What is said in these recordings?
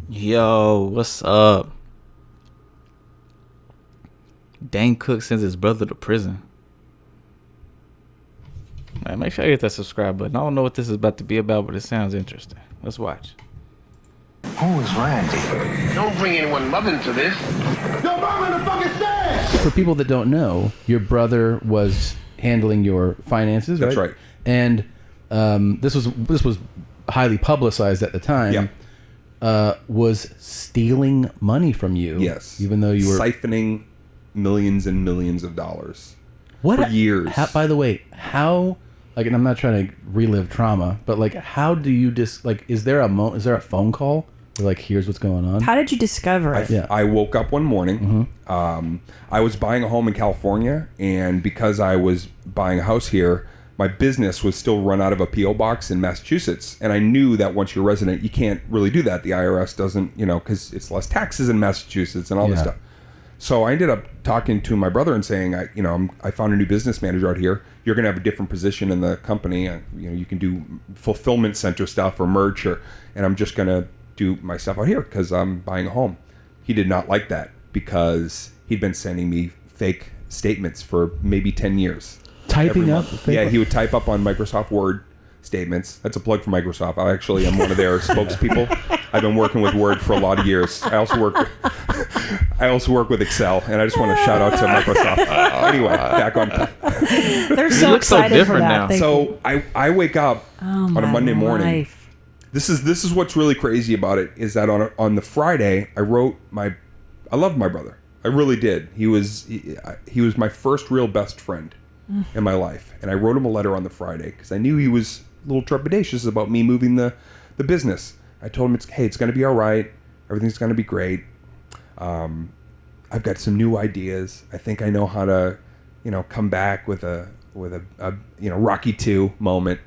Yo, what's up? Dane Cook sends his brother to prison. Man, make sure you hit that subscribe button. I don't know what this is about to be about, but it sounds interesting. Let's watch. Who is Randy? Don't bring anyone love into this. Your mom in the fucking stand! For people that don't know, your brother was handling your finances, right? That's right. And this was highly publicized at the time. Yeah. Was stealing money from you. Yes. Even though you were siphoning millions and millions of dollars. what for years. By the way, how? Like, and I'm not trying to relive trauma, but like, how do you is there a phone call? Where, like, here's what's going on. How did you discover it? I woke up one morning. Mm-hmm. I was buying a home in California, and because I was buying a house here, my business was still run out of a P.O. box in Massachusetts. And I knew that once you're a resident, you can't really do that. The IRS doesn't, because it's less taxes in Massachusetts and all this stuff. So I ended up talking to my brother and saying, I found a new business manager out here. You're going to have a different position in the company. You can do fulfillment center stuff or merch, and I'm just going to do my stuff out here because I'm buying a home. He did not like that because he'd been sending me fake statements for maybe 10 years. Typing up? Yeah, he would type up on Microsoft Word statements. That's a plug for Microsoft. I actually am one of their spokespeople. I've been working with Word for a lot of years. I also work with Excel, and I just want to shout out to Microsoft. Anyway, back on. They're so excited for that. So I wake up on a Monday morning. This is what's really crazy about it is that on the Friday I loved my brother. I really did. He was my first real best friend in my life, and I wrote him a letter on the Friday because I knew he was a little trepidatious about me moving the business. I told him it's going to be all right. Everything's going to be great. I've got some new ideas. I think I know how to, come back with a Rocky 2 moment.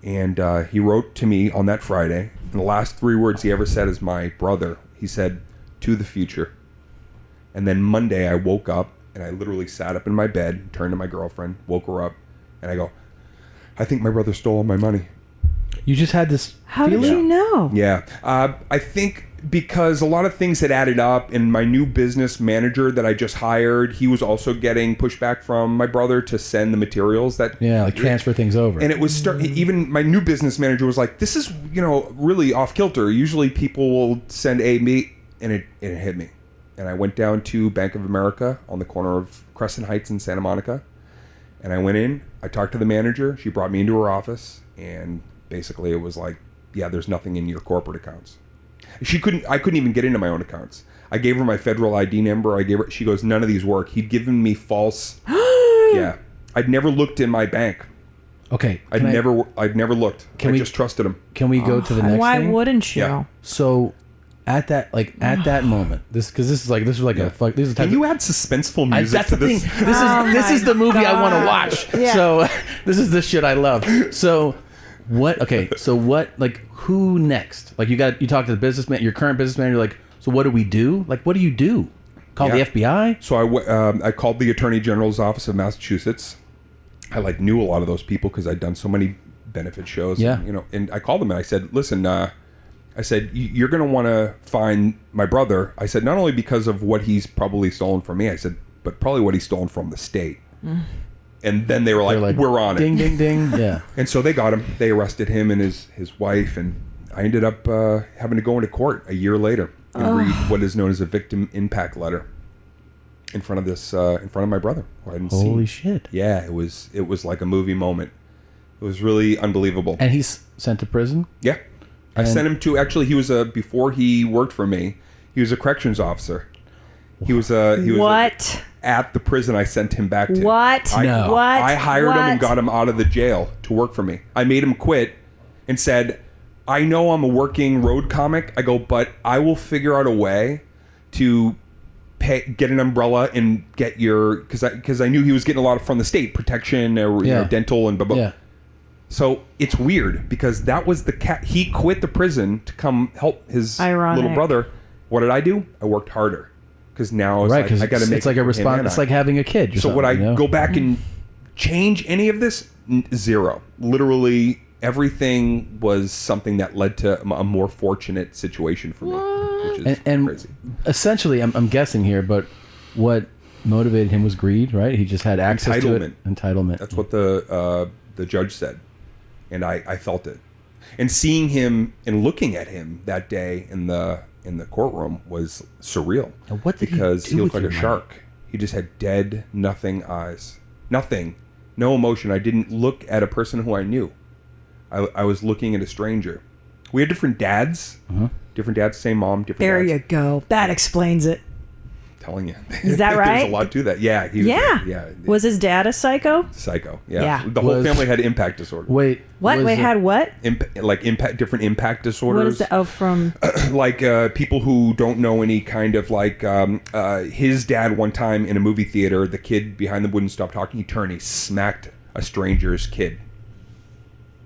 And he wrote to me on that Friday. And the last 3 words he ever said is my brother. He said, "To the future." And then Monday I woke up and I literally sat up in my bed, turned to my girlfriend, woke her up, and I go, "I think my brother stole all my money." You just had this How did you know? Yeah. I think because a lot of things had added up, and my new business manager that I just hired, he was also getting pushback from my brother to send the materials that... Yeah, like transfer things over. And it was... even my new business manager was like, this is, really off kilter. Usually people will send A, B, and it hit me. And I went down to Bank of America on the corner of Crescent Heights and Santa Monica. And I went in, I talked to the manager, she brought me into her office, and basically it was like, yeah, there's nothing in your corporate accounts. I couldn't even get into my own accounts. I gave her my federal ID number. She goes, none of these work. He'd given me false. Yeah. I'd never looked in my bank. Okay. I'd never looked. I just trusted him. Can we go to the next Why thing? wouldn't you? Yeah. So at that moment, this is the type Can you add suspenseful music that's to the this? thing. This is the movie I want to watch. Yeah. So this is the shit I love. So what? Okay. So what? Like, who next? Like, you talk to the businessman, your current businessman. You're like, so what do we do? Like, what do you do? Call the FBI? So I called the Attorney General's office of Massachusetts. I knew a lot of those people because I'd done so many benefit shows. Yeah. And I called them and I said, listen, you're going to want to find my brother. I said, not only because of what he's probably stolen from me, I said, but probably what he's stolen from the state. And then they were like, we're on ding, it. Ding, ding, ding. Yeah. And so they got him. They arrested him and his wife. And I ended up having to go into court a year later and read what is known as a victim impact letter in front of my brother. Who I hadn't seen. Holy shit. Yeah, it was like a movie moment. It was really unbelievable. And he's sent to prison? Yeah. I sent him to, actually, he was before he worked for me, he was a corrections officer. He was What? At the prison I sent him back to. What? No. What? I hired him and got him out of the jail to work for me. I made him quit and said, I know I'm a working road comic. I go, but I will figure out a way to get an umbrella and get your, because I knew he was getting a lot from the state, protection, or dental and blah, blah. Yeah. So it's weird because that was he quit the prison to come help his little brother. What did I do? I worked harder because now I got to make it's like a response. It's like having a kid. So would I go back and change any of this? Zero. Literally everything was something that led to a more fortunate situation for me, which is crazy. Essentially, I'm guessing here, but what motivated him was greed, right? He just had access to it. Entitlement. That's what the judge said, and I felt it. And seeing him and looking at him that day in the courtroom was surreal. And what did because he do looked with like a your shark. He just had dead, nothing eyes, nothing, no emotion. I didn't look at a person who I knew. I was looking at a stranger. We had different dads, same mom, different. There dads. you go. That explains it. Telling you. Is that right? There's a lot to that. Yeah. Yeah. Was his dad a psycho? Psycho. Yeah. Yeah. The whole family had impact disorder. Wait. What? Wait, had what? Different impact disorders. What is that? Oh, from... like people who don't know any kind of like... his dad one time in a movie theater, the kid behind them wouldn't stop talking. He turned, he smacked a stranger's kid.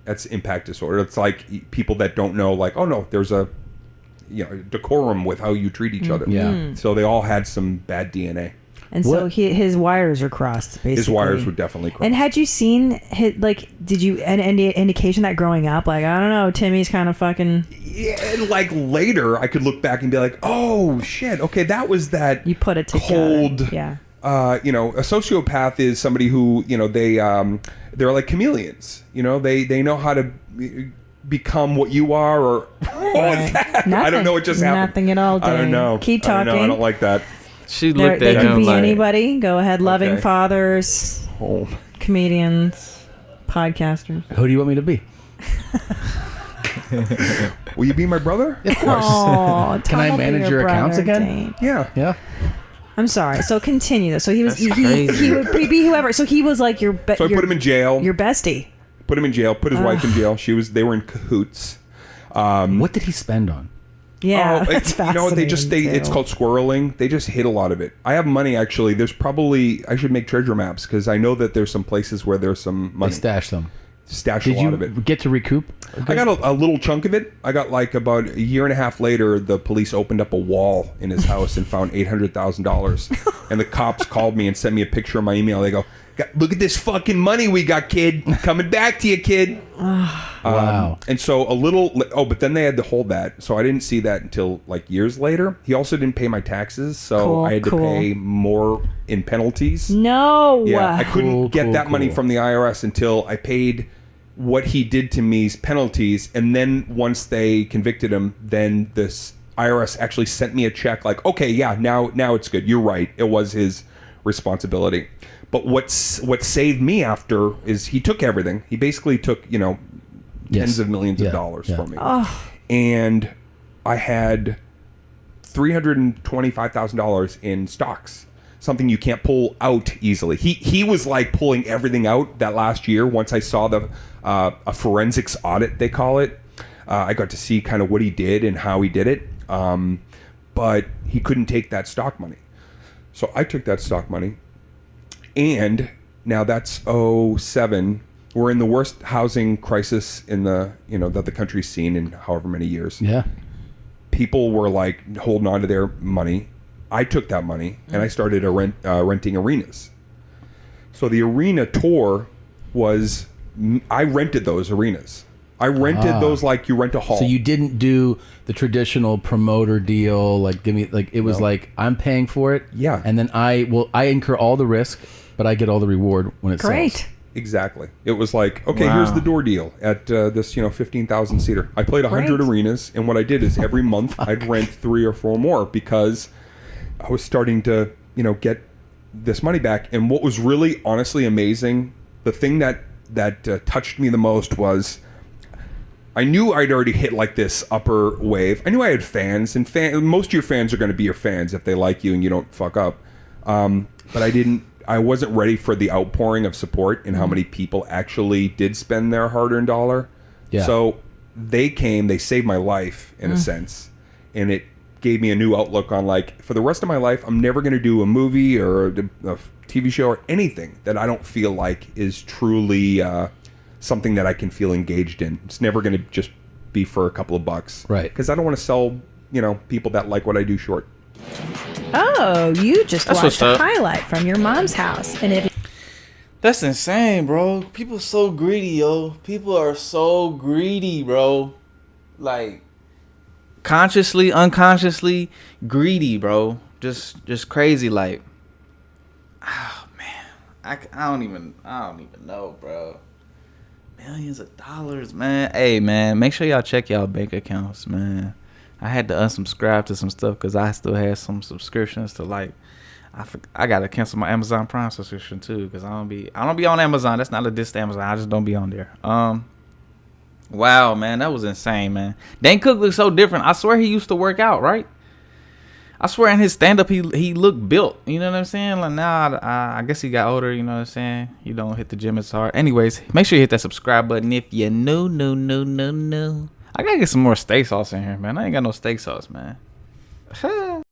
That's impact disorder. It's like people that don't know, like, oh no, there's a decorum with how you treat each other. Yeah. So they all had some bad DNA. And so his wires are crossed, basically. His wires were definitely crossed. And had you seen did you any indication that growing up, like, I don't know, Timmy's kind of fucking... Yeah, and like later, I could look back and be like, oh shit, okay, that was that. You put it together. Cold. Yeah. A sociopath is somebody who they're like chameleons. They know how to become what you are, or what was that? Nothing. I don't know what just happened. Nothing at all, Dane. I don't know. Keep talking. I don't like that. She looked They at can him be like, anybody. Go ahead. Loving Okay. fathers, Oh. comedians, podcasters. Who do you want me to be? Will you be my brother? Of course. Oh, Can I manage your accounts again? Yeah. Yeah. I'm sorry. So continue. So he was That's he crazy. would be whoever. So he was like your So I put him in jail. Your bestie. Put him in jail. Put his wife in jail. They were in cahoots. What did he spend on? Yeah, that's fascinating. It's called squirreling. They just hid a lot of it. I have money, actually. I should make treasure maps, because I know that there's some places where there's some money. They stashed them. Stash Did a lot you of it. get to recoup? I got a little chunk of it. I got like about a year and a half later, the police opened up a wall in his house and found $800,000. And the cops called me and sent me a picture of my email. They go, look at this fucking money we got, kid. Coming back to you, kid. Wow. And so but then they had to hold that. So I didn't see that until like years later. He also didn't pay my taxes. So I had to pay more in penalties. No. Yeah, I couldn't get that money from the IRS until I paid what he did to me's penalties. And then once they convicted him, then this IRS actually sent me a check like, okay, yeah, now it's good. You're right. It was his responsibility. But what saved me after is he took everything. He basically took, tens of millions of dollars from me. Oh. And I had $325,000 in stocks. Something you can't pull out easily. He was like pulling everything out that last year. Once I saw a forensics audit, they call it, I got to see kind of what he did and how he did it. But he couldn't take that stock money. So I took that stock money. And now that's 07. We're in the worst housing crisis in that the country's seen in however many years. Yeah. People were like holding on to their money. I took that money and I started renting arenas. So the arena tour was, I rented those arenas. I rented those like you rent a hall. So you didn't do the traditional promoter deal, like give me, like it was like I'm paying for it. Yeah. And then I incur all the risk, but I get all the reward when it Great. sells. Exactly. It was like, okay, here's the door deal at this 15,000 seater. I played 100 Great. arenas, and what I did is every month I'd rent 3 or 4 more because I was starting to get this money back. And what was really honestly amazing, the thing that touched me the most was I knew I'd already hit like this upper wave. I knew I had fans, and most of your fans are going to be your fans if they like you and you don't fuck up. But I wasn't ready for the outpouring of support and how many people actually did spend their hard-earned dollar. Yeah. So they saved my life in a sense, and it gave me a new outlook on like, for the rest of my life, I'm never going to do a movie or a TV show or anything that I don't feel like is truly something that I can feel engaged in. It's never going to just be for a couple of bucks. Right. Because I don't want to sell, people that like what I do short. Oh, you just That's watched what's a up. highlight from your mom's house. And if That's insane, bro. People so greedy, yo. People are so greedy, bro. Like consciously, unconsciously greedy, bro. Just crazy. Like, oh man, I don't even know, bro. Millions of dollars, man. Hey, man, make sure y'all check y'all bank accounts, man. I had to unsubscribe to some stuff because I still had some subscriptions to like. I gotta cancel my Amazon Prime subscription too because I don't be on Amazon. That's not a diss to Amazon. I just don't be on there. Wow, man, that was insane, man. Dane Cook looks so different. I swear he used to work out, right? I swear in his stand up he looked built. You know what I'm saying? Like now, I guess he got older. You know what I'm saying? You don't hit the gym as hard. Anyways, make sure you hit that subscribe button if you new. I gotta get some more steak sauce in here, man. I ain't got no steak sauce, man.